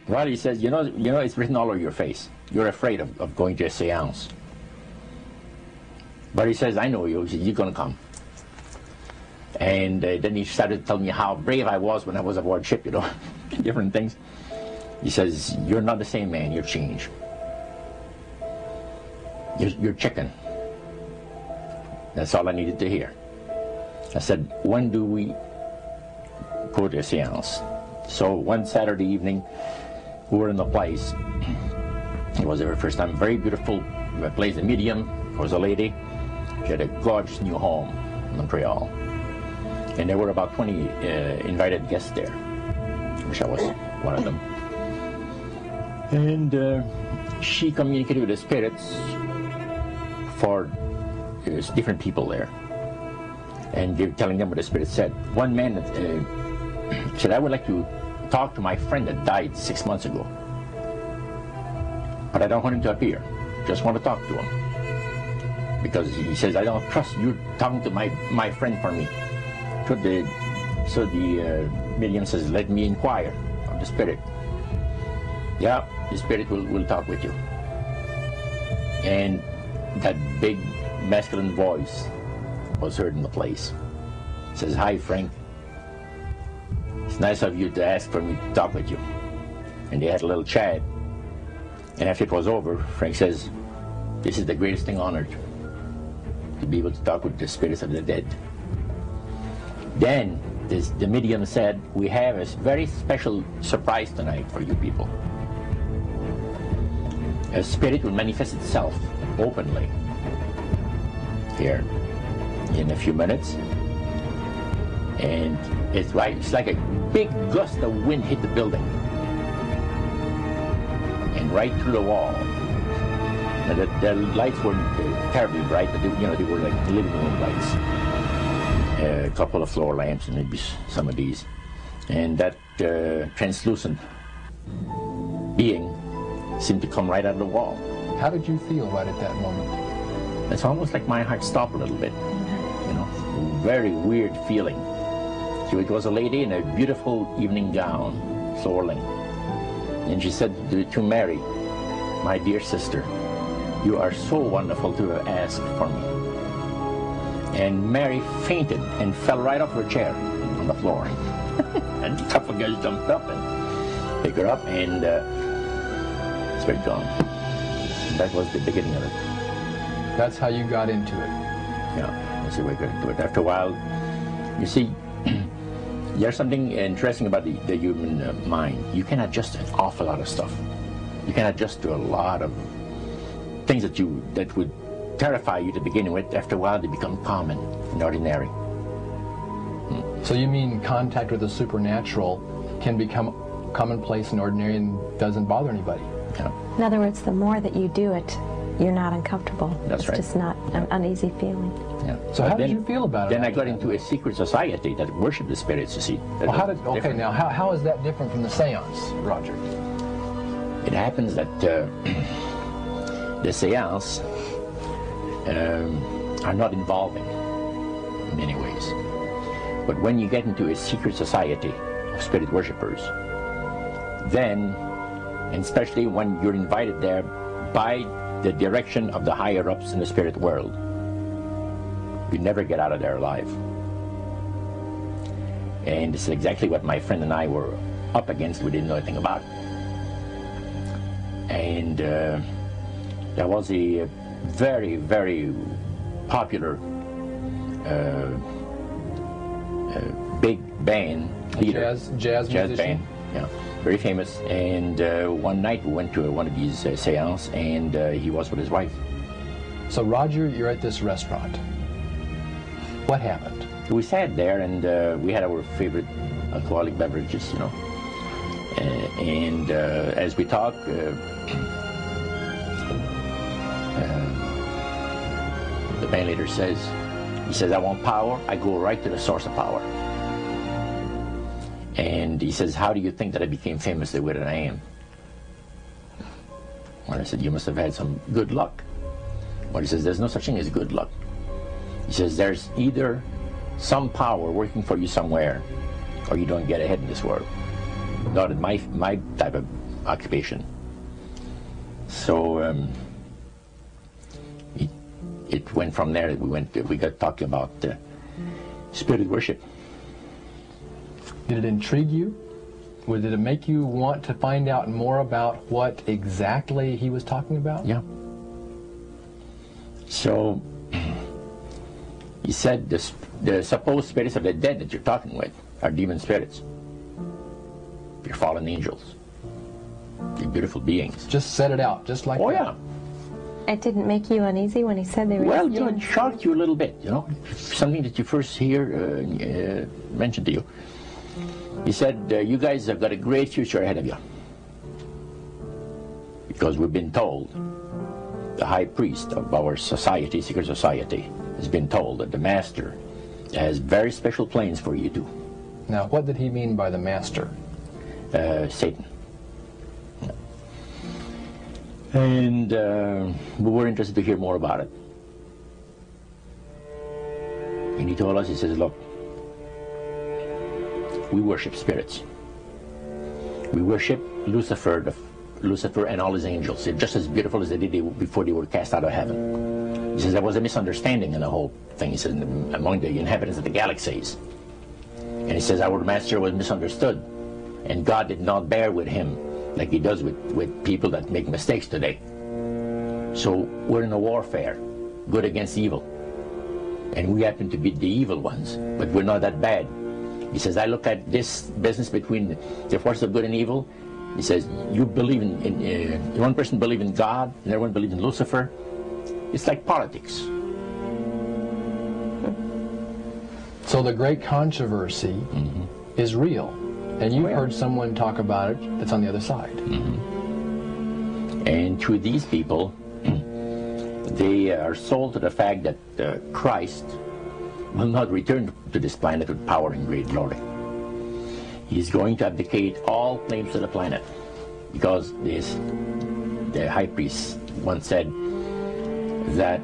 Well, he says, you know, it's written all over your face. You're afraid of going to a seance. But he says, I know you. He says, you're going to come. And then he started telling me how brave I was when I was aboard ship, you know, different things. He says, you're not the same man, you're changed. You're chicken. That's all I needed to hear. I said, when do we go to a seance? So one Saturday evening, we were in the place. It was our first time. Very beautiful place. The medium was a lady. She had a gorgeous new home in Montreal. And there were about 20 invited guests there, which I was one of them. And she communicated with the spirits for different people there. And they were telling them what the spirit said. One man said, I would like to talk to my friend that died 6 months ago. But I don't want him to appear. Just want to talk to him. Because he says, I don't trust you talking to my friend for me. So the medium says, let me inquire of the spirit. Yeah, the spirit will talk with you. And that big masculine voice was heard in the place. It says, hi Frank, it's nice of you to ask for me to talk with you. And they had a little chat. And after it was over, Frank says, this is the greatest thing on earth, to be able to talk with the spirits of the dead. Then the medium said, we have a very special surprise tonight for you people. A spirit will manifest itself openly here in a few minutes. And it's like a big gust of wind hit the building. And right through the wall. And the lights weren't terribly bright, but they were like living room lights. A couple of floor lamps and maybe some of these. And that translucent being seemed to come right out of the wall. How did you feel right at that moment? It's almost like my heart stopped a little bit. You know, very weird feeling. So it was a lady in a beautiful evening gown, swirling. And she said to Mary, my dear sister, you are so wonderful to have asked for me. And Mary fainted and fell right off her chair on the floor. And a couple of guys jumped up and picked her up, and it's very gone. And that was the beginning of it. That's how you got into it. Yeah, that's the way I got into it. After a while, you see, there's something interesting about the human mind. You can adjust to an awful lot of stuff. You can adjust to a lot of things that would terrify you to begin with. After a while, they become common and ordinary. So you mean contact with the supernatural can become commonplace and ordinary and doesn't bother anybody? Yeah. In other words, the more that you do it, you're not uncomfortable. That's right. It's just not an uneasy feeling. Yeah. So how did you feel about it? Then I got into a secret society that worshiped the spirits, you see. Well, how is that different from the seance, Roger? It happens that the seance are not involving in many ways. But when you get into a secret society of spirit worshippers, then, and especially when you're invited there by the direction of the higher-ups in the spirit world, you never get out of there alive. And this is exactly what my friend and I were up against. We didn't know anything about. And there was a very, very popular big band leader. Jazz musician? Band, yeah, very famous. And one night we went to one of these seances, and he was with his wife. So Roger, you're at this restaurant. What happened? We sat there, and we had our favorite alcoholic beverages, you know. And as we talked, the band leader says, he says, I want power. I go right to the source of power. And he says, how do you think that I became famous the way that I am? Well, I said, you must have had some good luck. Well, he says, there's no such thing as good luck. He says, there's either some power working for you somewhere, or you don't get ahead in this world. Not in my type of occupation. So it went from there. We got talking about spirit worship. Did it intrigue you? Or did it make you want to find out more about what exactly he was talking about? Yeah. So he said the supposed spirits of the dead that you're talking with are demon spirits. They're fallen angels. They're beautiful beings. Just set it out, just like that. Oh, yeah. It didn't make you uneasy when he said they were Well, demon it shocked you a little bit, something that you first hear mentioned to you. He said, you guys have got a great future ahead of you. Because we've been told, the high priest of our society, secret society, has been told that the master has very special plans for you too. Now, what did he mean by the master? Satan. And we were interested to hear more about it. And he told us, he says, look, we worship spirits. We worship Lucifer and all his angels. They're just as beautiful as they did before they were cast out of heaven. He says there was a misunderstanding in the whole thing. He says among the inhabitants of the galaxies. And he says our master was misunderstood. And God did not bear with him like he does with people that make mistakes today. So we're in a warfare, good against evil. And we happen to be the evil ones, but we're not that bad. He says, I look at this business between the forces of good and evil. He says, you believe in one person believes in God, and everyone believes in Lucifer. It's like politics. So the great controversy is real. And you've heard someone talk about it that's on the other side. And to these people, they are sold to the fact that Christ will not return to this planet with power and great glory. He's going to abdicate all claims to the planet, because the high priest once said that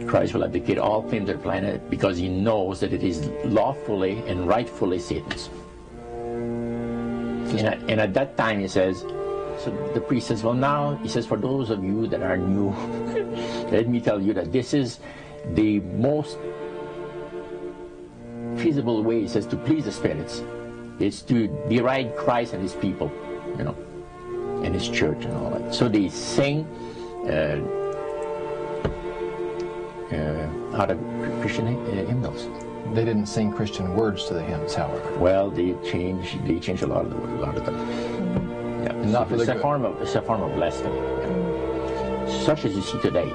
Christ will abdicate all claims to the planet because he knows that it is lawfully and rightfully Satan's. And at that time, he says, so the priest says, well, now, he says, for those of you that are new, let me tell you that this is the most feasible way, he says, to please the spirits. It's to deride Christ and his people, and his church and all that. So they sing out of Christian hymnals. They didn't sing Christian words to the hymns, however. Well, they changed a lot of them. Yeah. Not for the good. It's a form of blasphemy. Yeah. Such as you see today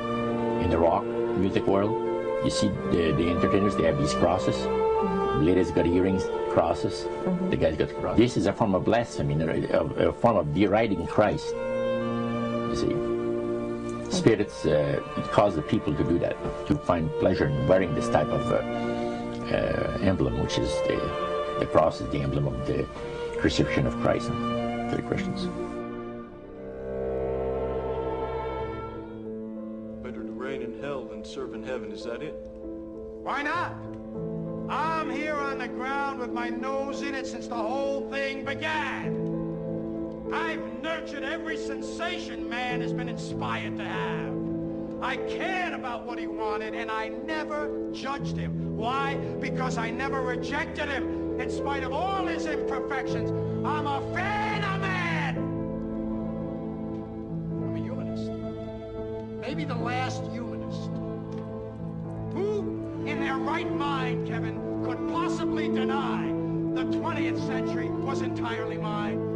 in the rock music world. You see the entertainers, they have these crosses. The ladies got earrings, crosses. The guys got crosses. This is a form of blasphemy, a form of deriding Christ. You see. Spirits cause the people to do that, to find pleasure in wearing this type of emblem, which is the cross is the emblem of the crucifixion of Christ to the Christians. Better to reign in hell than serve in heaven, is that it? Why not? I'm here on the ground with my nose in it since the whole thing began. I've nurtured every sensation man has been inspired to have. I cared about what he wanted, and I never judged him. Why? Because I never rejected him. In spite of all his imperfections, I'm a fan of man. I'm a humanist. Maybe the last humanist. Who, in their right mind, Kevin, could possibly deny the 20th century was entirely mine?